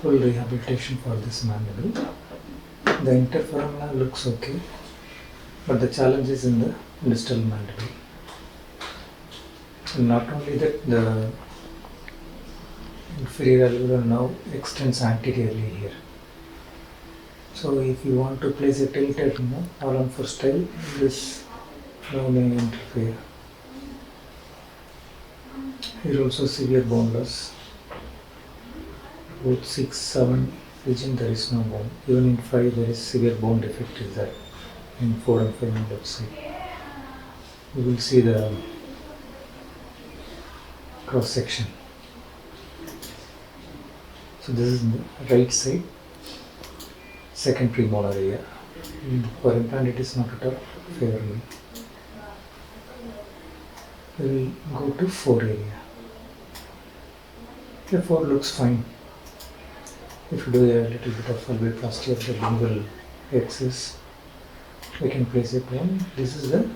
full rehabilitation for this mandible. The interforamina looks okay, but the challenge is in the distal mandible. And not only that, the inferior alveolar nerve extends anteriorly here. So if you want to place a tilted all on 4 style, this nerve may interfere. Here also severe bone loss. Both 6, 7 region there is no bone. Even in 5 there is severe bone defect is there. In 4 and 5 on left side. You will see the cross section. So this is the right side, second premolar area. For implant it is not at all favorable. We will go to 4 area. The 4 looks fine. If you do a little bit of alveoplasty of the lingual axis, we can place a plane. This is the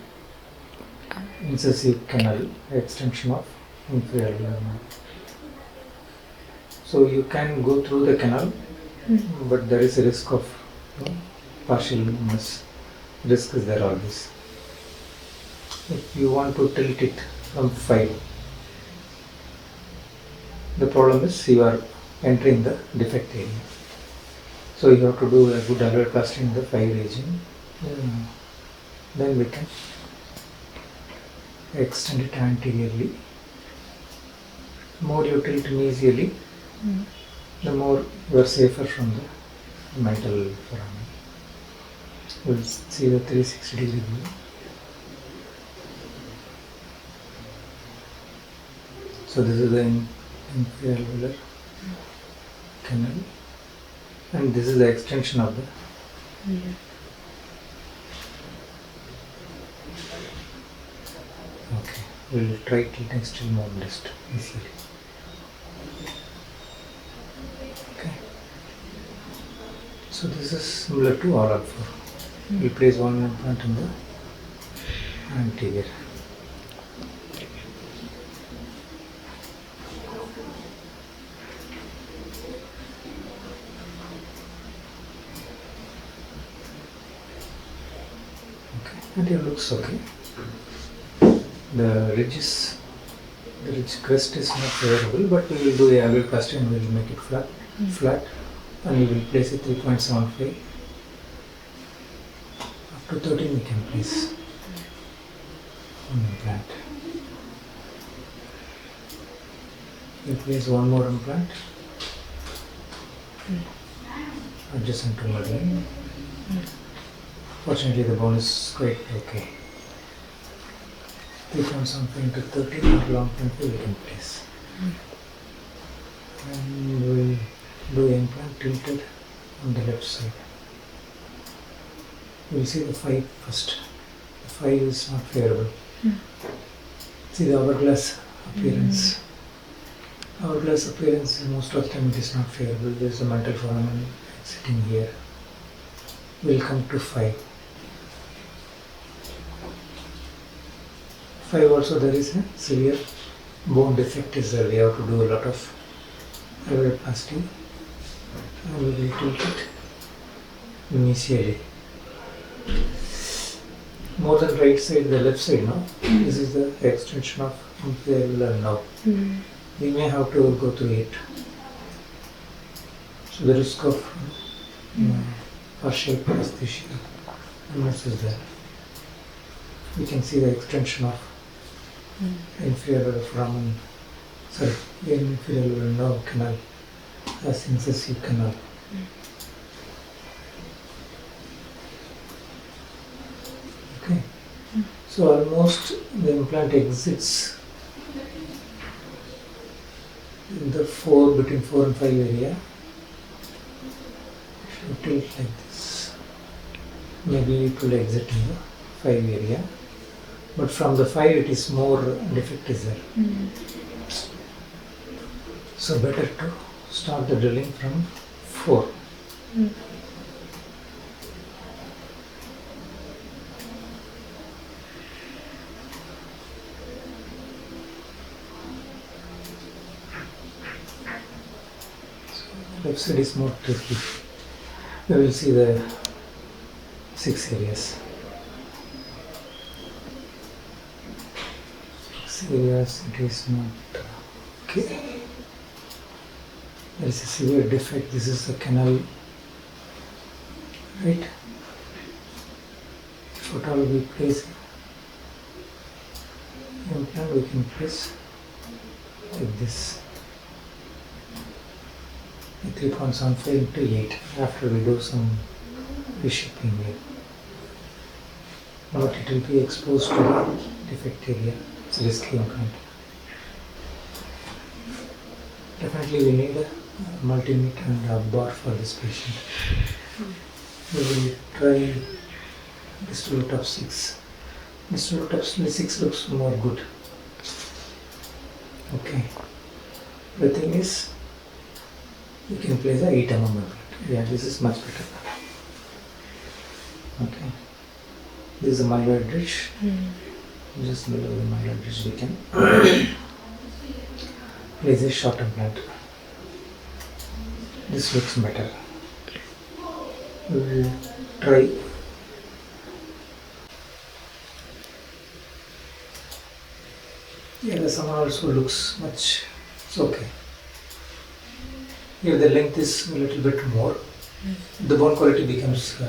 incisive canal, extension of inferior alveolar nerve. So you can go through the canal, but there is a risk of partial numbness. Risk is there always. If you want to tilt it from 5, the problem is you are entering the defect area. So you have to do a good alveoplasty in the 5 region. Then we can extend it anteriorly. The more you tilt mesially, the more you are safer from the mental foramen. You will see the 360 degree view. So this is the inferior alveolar canal, and this is the extension of the Okay, we will try tilting still more list easily. Okay. So this is similar to all of 4. We place one implant in the anterior. And it looks okay. The ridge crest is not favorable, but we will do a alveoplasty and we will make it flat, and we will place it 3.75. Up to 13 we can place one implant. We place one more implant adjacent to midline. Fortunately, the bone is quite okay. 3.75 to 13 or long point we can place. And we will do implant tilted on the left side. We will see the 5 first. The 5 is not favorable. See the hourglass appearance. Hourglass appearance, most of the time it is not favorable. There is a mental foramen sitting here. We will come to 5. 5 also there is a severe bone defect is there. We have to do a lot of alveoplasty and we will tilt it mesially. More than right side, the left side now. This is the extension of inferior alveolar nerve. We may have to go through it. So the risk of partial paresthesia is there. We can see the extension of inferior foramen, the inferior alveolar nerve canal as incisive canal. Okay, so almost the implant exits in the between 4 and 5 area. If you tilt like this, maybe it will exit in the 5 area. But from the 5 it is more defect is there. So better to start the drilling from 4. So left side is more tricky. We will see the 6 areas. 6 areas, it is not okay. There is a severe defect. This is the canal, right? If at all we place implant, we can place like this. 3.75 into 8 after we do some reshaping here. But it will be exposed to the defect area. It's a risky implant. Definitely we need a multiunit and a bar for this patient. We will try distal root of 6. Distal root of 6 looks more good. Okay. The thing is, you can place a 8 mm implant. Yeah, this is much better. Okay. This is a myloid ridge. Just below the myloid ridge we can place a short implant. This looks better. We will try. Yeah, the summer also looks much. It's okay. Here the length is a little bit more. The bone quality becomes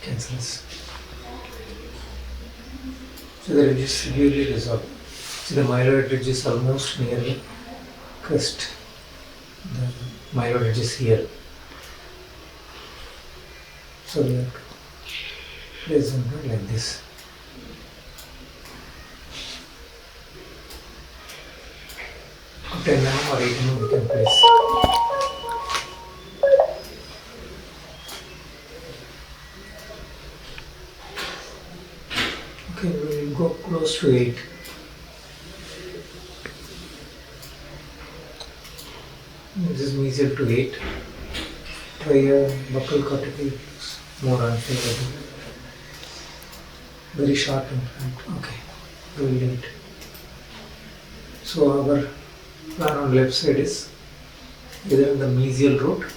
cancerous. So the ridge is severely resolved. See, the myloid ridge is almost near the crest. The myloid ridge is here. So we have to place them like this. Up 10 mm or 8 mm we can place. Okay, we will go close to 8. This is mesial to 8. Try a buccal cortical, looks more unfavorable. Very short implant. Okay, we will do it. So our plan on left side is either the mesial root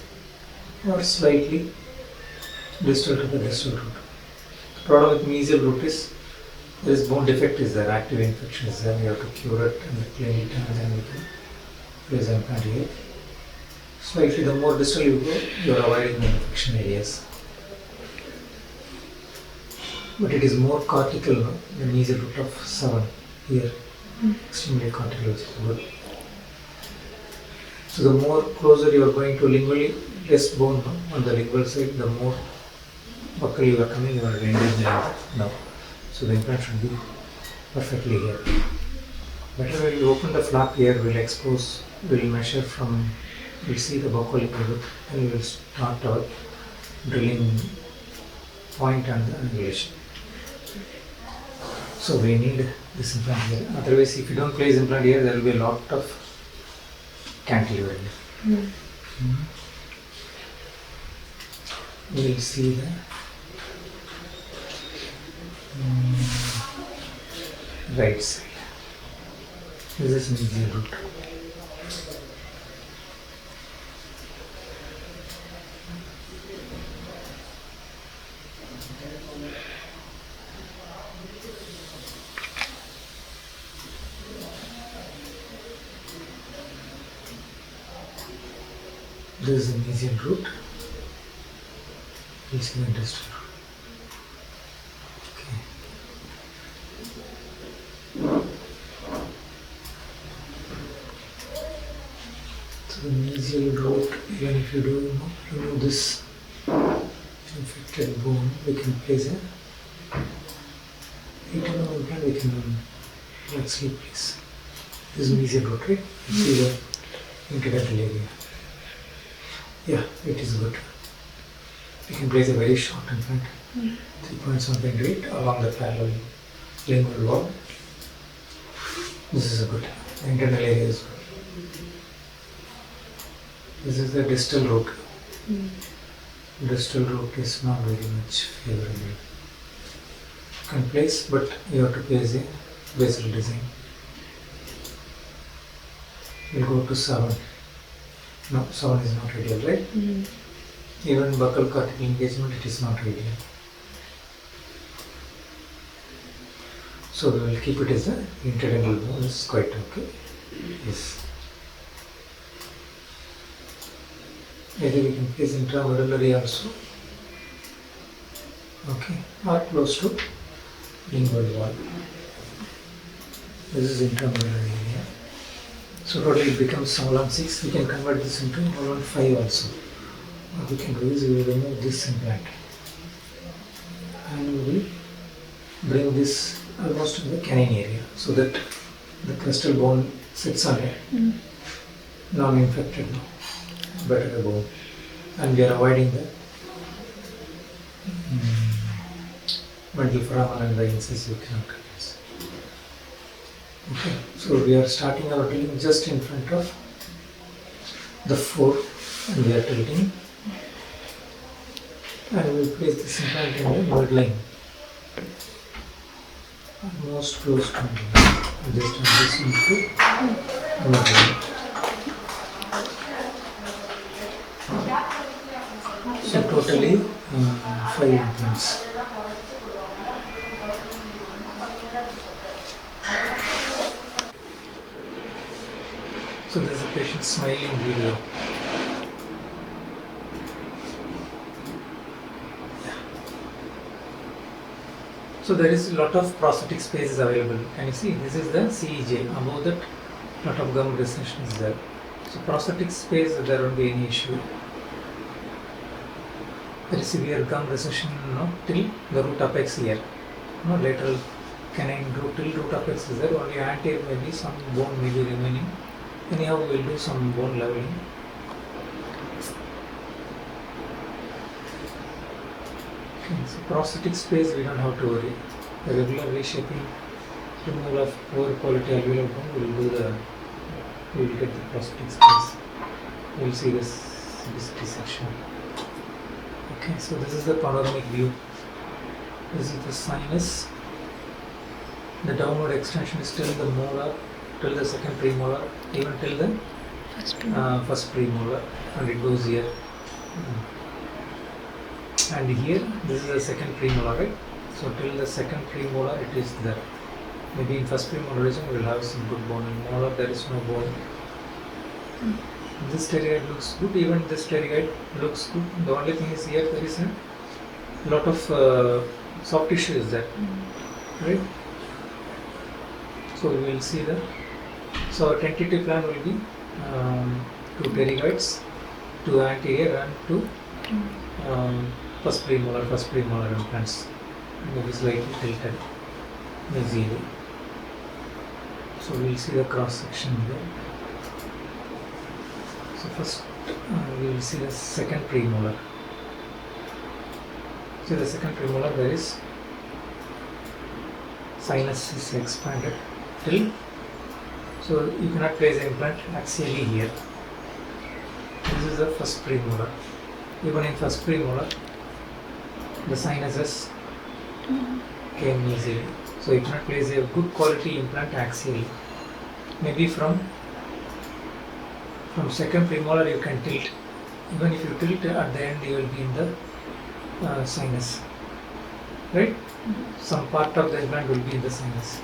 or slightly distal to the distal root. The problem with mesial root is there is bone defect is there, active infection is there, you have to cure it and clean it and then we can place the implant here. Slightly the more distal you go, you are avoiding the infection areas. But it is more cortical, no? The mesial root of 7 here, extremely cortical, which is good. So the more closer you are going to lingually, less bone on the lingual side, the more buccal you are coming, you are ending now. So the implant should be perfectly here. Better when you open the flap here, we'll expose, we'll measure from, we'll see the buccal lingual, and we will start our drilling point and the angulation. So we need this implant here. Otherwise, if you don't place implant here, there will be a lot of cantilever here. We will see the right side. This is mesial root. This is the mesial root. This is the distal root. Okay. So the mesial root, even if you do remove this infected bone, we can place a 8 mm implant. We can actually place. This is mesial root, right? You see the interdental area. Yeah, it is good. We can place a very short implant, 3.7 along the parallel lingual wall. This is a good. The internal area is good. This is the distal root. Distal root is not very much favorable. You can place, but you have to place a basal design. We'll go to 7. No, 7 is not ideal, right? Even buccal cortical engagement, it is not ideal. So we will keep it as a interdental bone. This is quite okay. Yes. Either we can place intramedullary also. Okay. Or close to lingual wall. This is intramedullary area. So totally it becomes 7/6. We can convert this into 1/5 also. What we can do is we will remove this implant. And we will bring this almost in the canine area so that the crustal bone sits on it. Non-infected now. Better bone. And we are avoiding the mental foramen and the incisive canals. Okay, so we are starting our tilting just in front of the 4 and we are tilting. And we will place this implant in the midline. Almost close to just adjacent to midline. So totally 5 implants. So there is a patient smiling video. So there is a lot of prosthetic space is available. Can you see? This is the CEJ. Above that, lot of gum recession is there. So prosthetic space, there won't be any issue. There is severe gum recession, till the root apex here. Lateral canine root till root apex is there. Only anterior maybe some bone may be remaining. Anyhow, we will do some bone leveling. So prosthetic space we don't have to worry. The regular reshaping, removal of poor quality alveolar bone, we will get the prosthetic space. We will see this section. Okay, so this is the panoramic view. This is the sinus. The downward extension is till the molar, till the second premolar, even till the first premolar, and it goes here. And here, this is the second premolar, right? So till the second premolar, it is there. Maybe in first premolarization, we will have some good bone. In molar, there is no bone. This pterygoid looks good. Even this pterygoid looks good. The only thing is here, there is a lot of soft tissue is there, right? So we will see that. So our tentative plan will be 2 pterygoids, 2 anterior and 2 first premolar implants. Maybe slightly tilted mesially. So we will see the cross section here. So first we will see the second premolar. See the second premolar, there is sinus is expanded till. So you cannot place the implant axially here. This is the first premolar. Even in first premolar, the sinuses came easily. So you cannot place a good quality implant axially. Maybe from second premolar you can tilt. Even if you tilt at the end, you will be in the sinus, right? Some part of the implant will be in the sinus.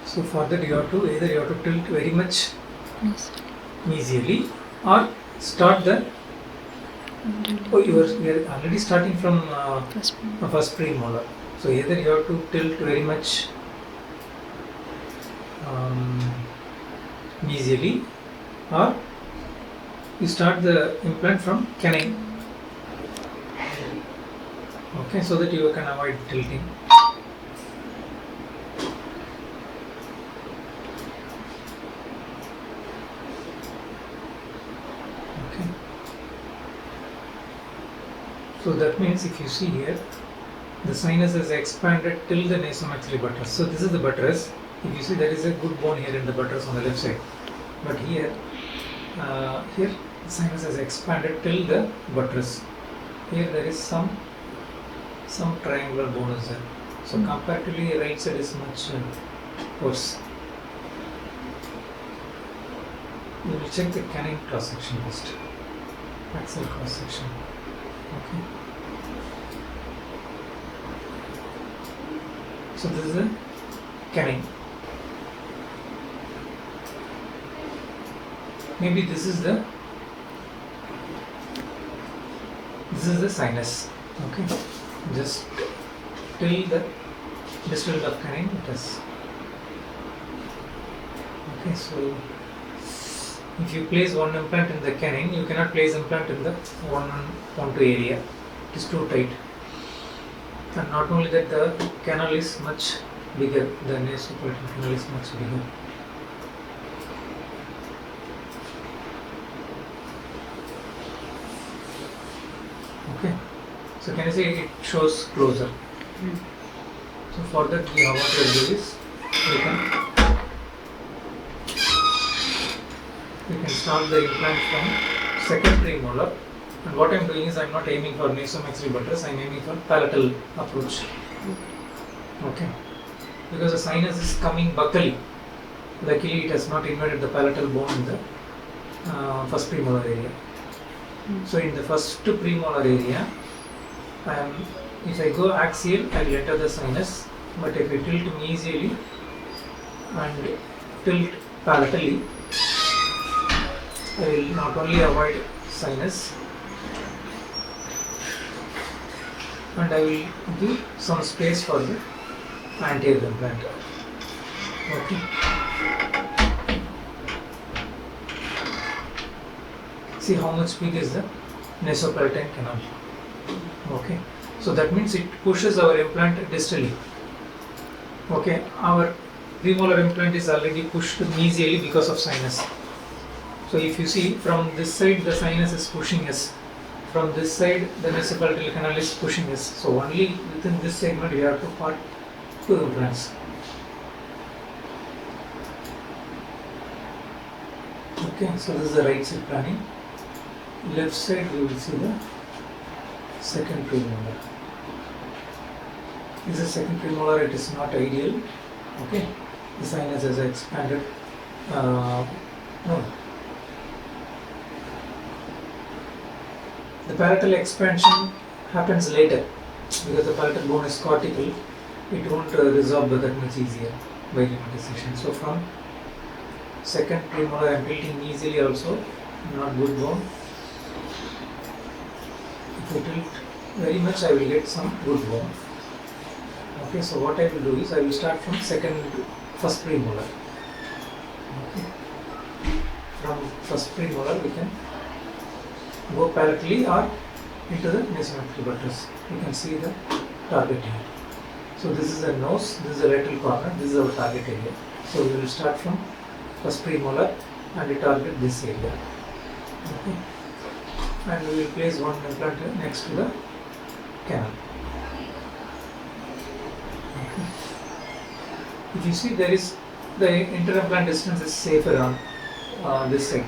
So for that you have to tilt very much mesially or start the. We are already starting from first premolar. So either you have to tilt very much mesially, or you start the implant from canine. Okay, so that you can avoid tilting. Okay. So that means if you see here, the sinus is expanded till the nasomaxillary buttress. So this is the buttress. If you see, there is a good bone here in the buttress on the left side. But here the sinus is expanded till the buttress. Here there is some triangular bone is there. So comparatively, right side is much worse. we will check the canine cross section first. Maxillary cross section. Okay. So this is a canine. Maybe this is the sinus. Okay. Just till the distal of canine it is. Okay, so if you place one implant in the canine, you cannot place implant in the 1-2 area. It is too tight. And not only that, the canal is much bigger. The nasopalatal canal is much bigger. Okay. So can you see it shows closer? So for that, what we will do is we can start the implant from second premolar, and what I am doing is I am not aiming for nasomaxillary buttress, I am aiming for palatal approach. Okay, because the sinus is coming buccally. Luckily, it has not invaded the palatal bone in the first premolar area. So in the first premolar area, if I go axial, I will enter the sinus, but if I tilt mesially and tilt palatally, I will not only avoid sinus, and I will give some space for the anterior implant. Okay. See how much big is the nasopalatine canal. Okay. So that means it pushes our implant distally. Okay. Our premolar implant is already pushed mesially because of sinus. So if you see from this side the sinus is pushing us, from this side the nasopalatal canal is pushing us. So only within this segment we have to part 2 implants. Okay, so this is the right side planning. Left side we will see the second premolar. This is second premolar, it is not ideal. Okay, the sinus has expanded. No. The palatal expansion happens later because the palatal bone is cortical. It won't resorb that much easier by rehabilitation. So from second premolar I am tilting easily also, not good bone. If I tilt very much I will get some good bone. Okay, so what I will do is I will start from first premolar. Okay. From first premolar we can go palatally or into the nasomaxillary buttress. You can see the target here. So this is the nose, this is the lateral corner, this is our target area. So we will start from first premolar and we target this area. Okay. And we will place one implant next to the canal. Okay. If you see, there is the inter-implant distance is safer on this side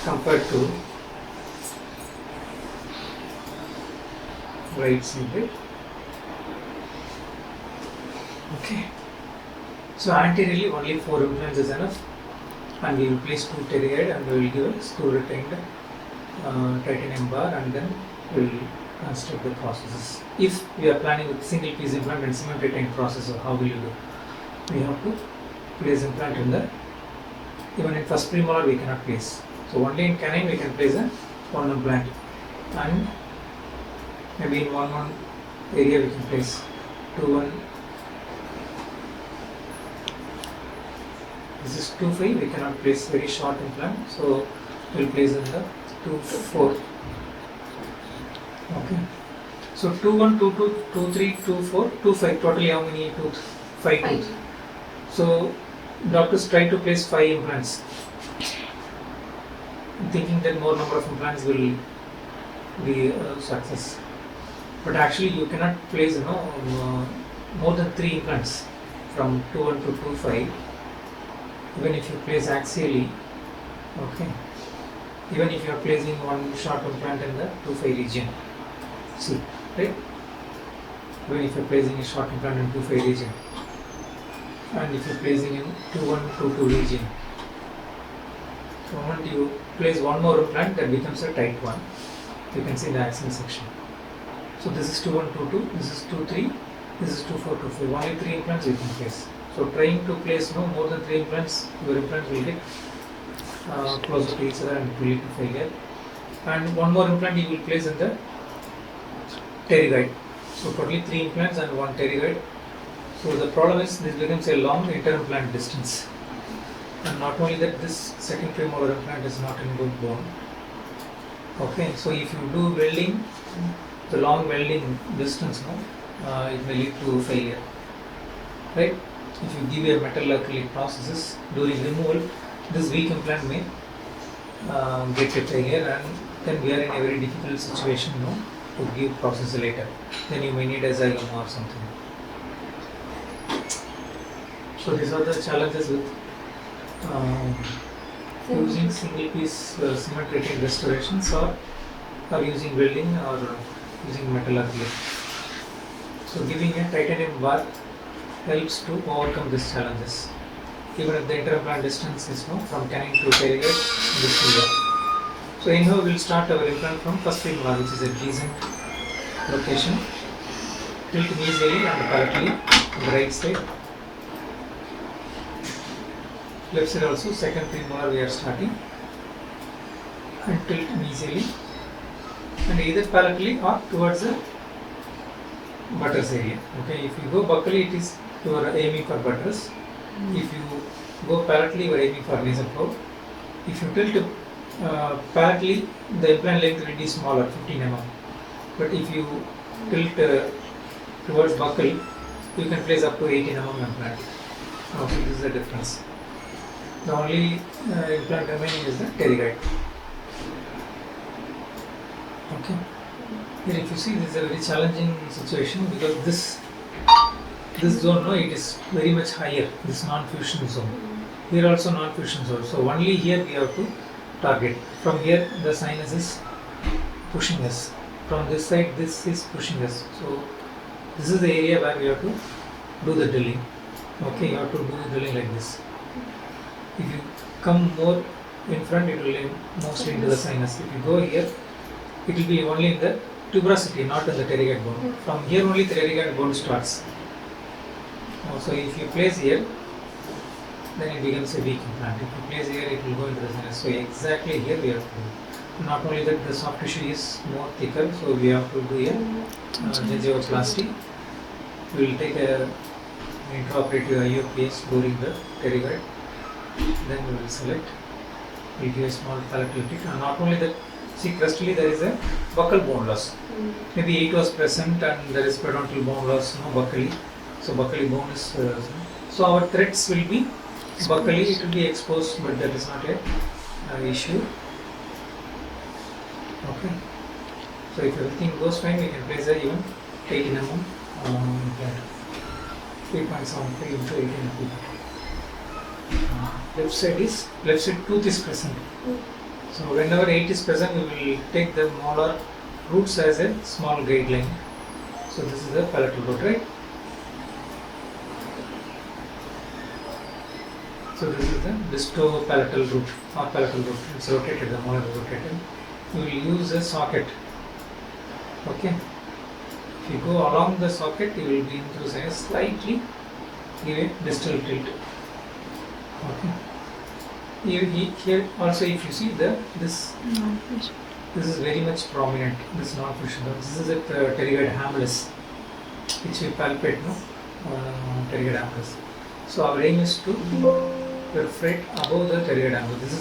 compared to right side, right? Okay. So anteriorly only 4 implants is enough, and we will place 2 pterygoid and we will give a screw retained titanium bar, and then we will construct the processes. If we are planning with single piece implant and cement retained process, how will you do? We have to place implant in the, even in first premolar we cannot place. So only in canine we can place one implant, and maybe in one area we can place 2-1. This is 2-5, we cannot place very short implant, so we will place in the 2-4. Okay. So 2-1, 2-2, 2-3, 2-4, 2-5, totally how many tooth? 5 tooth. So doctors try to place 5 implants, thinking that more number of implants will be success. But actually you cannot place more than 3 implants from 2-1 to 2-5. Even if you place axially, okay, even if you are placing one short implant in the 2-5 region, see, right? Even if you are placing a short implant in 2-5 region, and if you are placing in 2-1, 2-2 region, The moment you place one more implant, that becomes a tight one. You can see the axial section. So this is 2122, this is 23, this is 2425. Only 3 implants you can place. So trying to place no more than 3 implants, your implant will get closer to each other and it will lead to failure. And one more implant you will place in the pterygoid. So totally 3 implants and 1 pterygoid. So the problem is this becomes a long inter-implant distance. And not only that, this second premolar implant is not in good bone. Okay, so if you do welding, the long welding distance, it may lead to failure. Right? If you give a metal acrylic processes during removal, this weak implant may get a failure, and then we are in a very difficult situation to give process later. Then you may need a xylem or something. So these are the challenges with using single piece cement rating restorations or using welding or using metal acrylic. So giving a titanium bar helps to overcome these challenges. Even if the inter-implant distance is from canine to pterygoid, this will work. So anyhow, we will start our implant from first premolar, which is a decent location. Tilt mesially and palatally on the right side. Left side also, second premolar we are starting. And tilt mesially. And either palatally or towards the buttress area. Okay, if you go buccally, it is you are aiming for buttress. If you go palatally, you are aiming for nasal probe. If you tilt palatally, the implant length will be smaller, 15 mm. But if you tilt towards buccal, you can place up to 18 mm implant. Okay, this is the difference. The only implant remaining is the pterygoid. Okay. Here if you see, this is a very challenging situation because this zone, it is very much higher, this non-fusion zone. Here also non-fusion zone. So only here we have to target. From here the sinus is pushing us. From this side this is pushing us. So this is the area where we have to do the drilling. Okay, you have to do the drilling like this. If you come more in front, it will mostly into the sinus. If you go here, it will be only in the tuberosity, not in the pterygoid bone. From here only the pterygoid bone starts. So if you place here, then it becomes a weak implant. If you place here, it will go into the sinus. So exactly here we have to do. Not only that, the soft tissue is more thicker, so we have to do a gingivoplasty. We will take an intraoperative IOPS during the pterygoid. Then we will select. We will give a small palatal tick. And not only that, see, crustally there is a buccal bone loss. Maybe it was present and there is periodontal bone loss, buccally. So buccally bone is so our threads will be buccally, it will be exposed, but that is not a issue. Okay. So if everything goes fine, we can place a even 18 mm implant. 3.73 into 18 mm. Left side tooth is present. So whenever 8 is present, we will take the molar roots as a small guideline. So this is the palatal root, right? So this is the distopalatal root or palatal root. It's rotated, the molar is rotated. We will use a socket. Okay. If you go along the socket, you will be into a slightly give a distal tilt. Okay. Here also, if you see this is very much prominent. This non-fusion. This is a pterygoid hamless, which we palpate, pterygoid hamless. So our aim is to perforate above the pterygoid hamless. This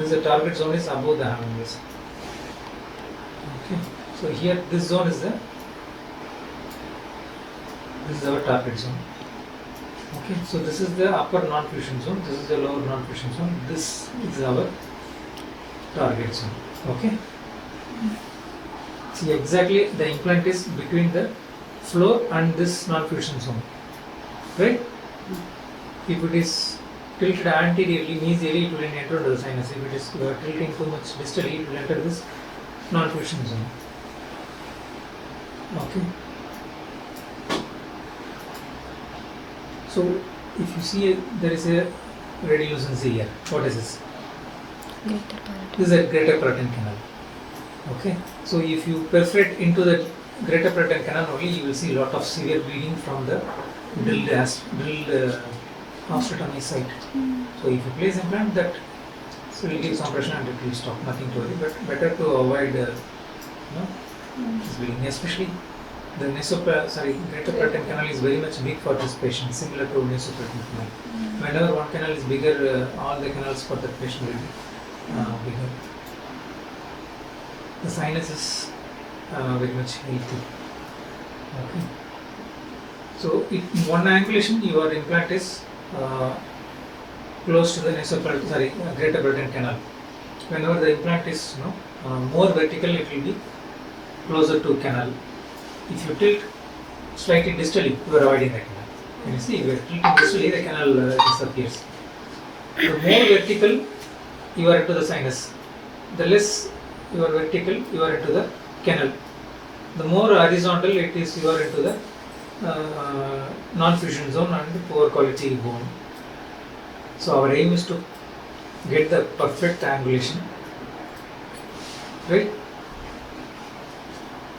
is the target zone is above the hamless. Okay. So here this zone is our target zone. Okay, so this is the upper non-fusion zone, this is the lower non-fusion zone, this is our target zone. Okay. See, exactly the implant is between the floor and this non-fusion zone, right? If it is tilted anteriorly, mesially, it will enter into the sinus. If it is tilting too much distally, it will enter this non-fusion zone. Okay. So if you see there is a radiolucency here. What is this? This is a greater palatine canal. Okay, so if you perforate into the greater palatine canal only, you will see a lot of severe bleeding from the drilled osteotomy site. So if you place implant, that will give some pressure and it will stop, nothing to worry. But better to avoid this bleeding, especially the greater palatine canal is very much big for this patient, similar to nasopalatine canal. Whenever one canal is bigger, all the canals for that patient will be bigger. The sinus is very much healthy. Okay. So in one angulation, your implant is close to the greater palatine canal. Whenever the implant is more vertical, it will be closer to canal. If you tilt slightly distally, you are avoiding the canal. Can you see? If you are tilting distally, the canal disappears. The more vertical, you are into the sinus. The less you are vertical, you are into the canal. The more horizontal it is, you are into the non-fusion zone and poor quality bone. So our aim is to get the perfect angulation, right?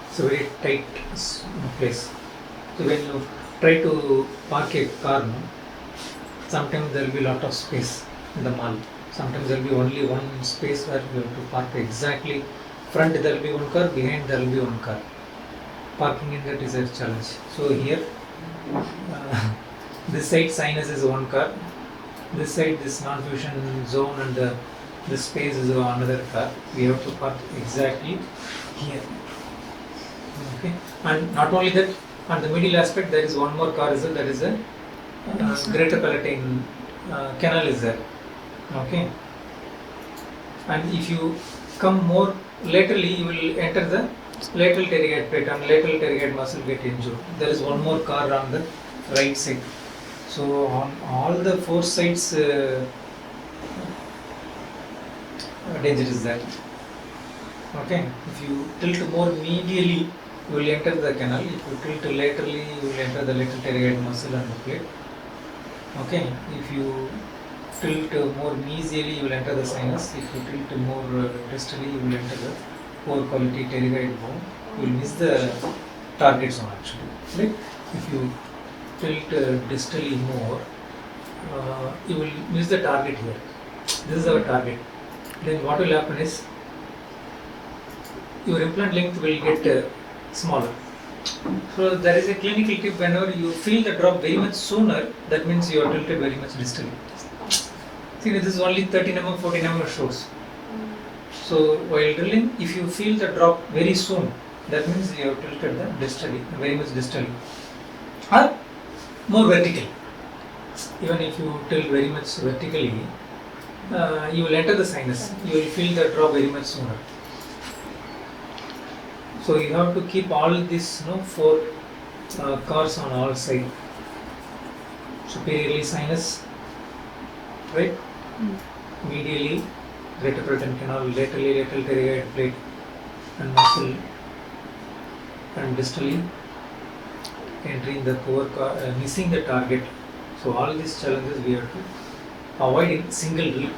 It's a very tight place. So when you try to park a car, sometimes there will be a lot of space in the mall. Sometimes there will be only one space where you have to park exactly. Front there will be one car, behind there will be one car. Parking in that is a challenge. So here, this side sinus is one car. This side, this non-fusion zone, and this space is another car. We have to park exactly here. Okay, and not only that, on the middle aspect there is one more car that is a greater palatine canal is there. Okay, and if you come more laterally, you will enter the lateral pterygoid plate and lateral pterygoid muscle get injured. There is one more car on the right side. So on all the four sides, danger is there. Okay, if you tilt more medially, you will enter the canal. If you tilt laterally, you will enter the lateral pterygoid muscle and the plate. Okay, if you tilt more mesially, you will enter the sinus. If you tilt more distally, you will enter the poor quality pterygoid bone. You will miss the target zone actually. Right? If you tilt distally more, you will miss the target here. This is our target. Then what will happen is your implant length will get smaller. So there is a clinical tip: whenever you feel the drop very much sooner, that means you are tilted very much distally. See, this is only 13 mm, 14 mm shows. So while drilling, if you feel the drop very soon, that means you have tilted the distally, very much distally, or more vertically. Even if you tilt very much vertically, you will enter the sinus. You will feel the drop very much sooner. So you have to keep all these four cars on all sides. Superiorly sinus, right? Medially greater palatine canal, laterally lateral pterygoid plate and muscle, and distally entering the poor car, missing the target. So all these challenges we have to avoid in single drill.